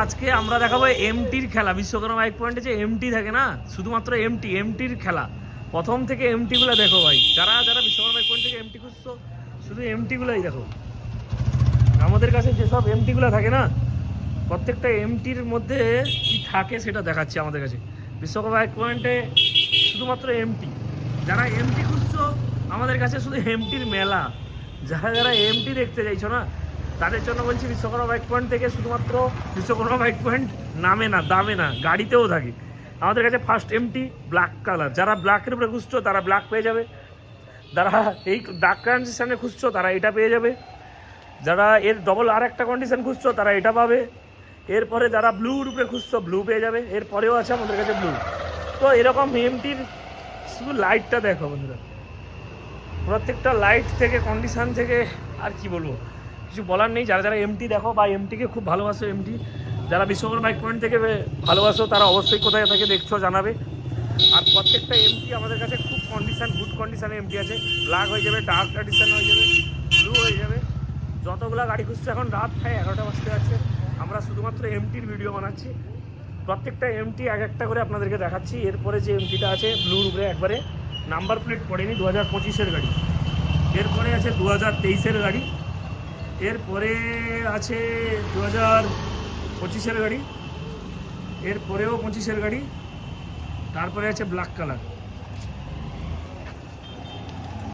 আজকে আমরা দেখাবো এমটির খেলা। বিশ্বকর্মা বাইক পয়েন্টে যে এমটি থাকে না, শুধুমাত্র এমটির খেলা। প্রথম থেকে এমটি গুলো দেখো ভাই, যারা যারা বিশ্বকর্মা বাইক পয়েন্ট থেকে এমটি খুঁজছো শুধু এমটি গুলোই দেখো। আমাদের কাছে যেসব এমটি গুলো থাকে না, প্রত্যেকটা এমটির মধ্যে কি থাকে সেটা দেখাচ্ছি আমাদের কাছে। বিশ্বকর্মা বাইক পয়েন্টে শুধুমাত্র এমটি, যারা এমটি খুঁজছো আমাদের কাছে শুধু এমটির মেলা। যারা যারা এমটি দেখতে চাইছো না, তাদের জন্য বলছি বিশ্বকর্মা বাইক পয়েন্ট থেকে শুধুমাত্র বিশ্বকর্মা বাইক পয়েন্ট নামে না, দামে না, গাড়িতেও থাকে। আমাদের কাছে ফার্স্ট এমটি ব্ল্যাক কালার, যারা ব্ল্যাকের উপরে খুঁজছো তারা ব্ল্যাক পেয়ে যাবে, যারা এই ডার্ক কন্ডিশনে খুঁজছো তারা এটা পেয়ে যাবে, যারা এর ডবল আর একটা কন্ডিশন খুঁজছো তারা এটা পাবে। এরপরে যারা ব্লুর উপরে খুঁজছো ব্লু পেয়ে যাবে, এরপরেও আছে আমাদের কাছে ব্লু। তো এরকম এমটির শুধু লাইটটা দেখো বন্ধুরা, প্রত্যেকটা লাইট থেকে কন্ডিশন থেকে আর কি বলবো, কিছু বলার নেই। যারা যারা এমটি দেখো বা এমটিকে খুব ভালোবাসো, এমটি যারা বিশ্বকর্মা বাইক পয়েন্ট থেকে ভালোবাসো তারা অবশ্যই কোথায় থেকে দেখছো জানাবে। আর প্রত্যেকটা এমটি আমাদের কাছে খুব কন্ডিশন, গুড কন্ডিশনে এমটি আছে। ব্ল্যাক হয়ে যাবে, ডার্ক কন্ডিশন হয়ে যাবে, ব্লু হয়ে যাবে। যতগুলো গাড়ি খুঁজছো, এখন রাত প্রায় 11টা বাজতে যাচ্ছে, আমরা শুধুমাত্র এমটির ভিডিও বানাচ্ছি। প্রত্যেকটা এমটি এক একটা করে আপনাদেরকে দেখাচ্ছি। এরপরে যে এমটিটা আছে ব্লুর উপরে, একবারে নাম্বার প্লেট পড়েনি, 2025-এর গাড়ি। এরপরে আছে 2023-এর গাড়ি, এরপরে আছে 2025-এর গাড়ি, এরপরেও 25-এর গাড়ি, তারপরে আছে ব্ল্যাক কালার।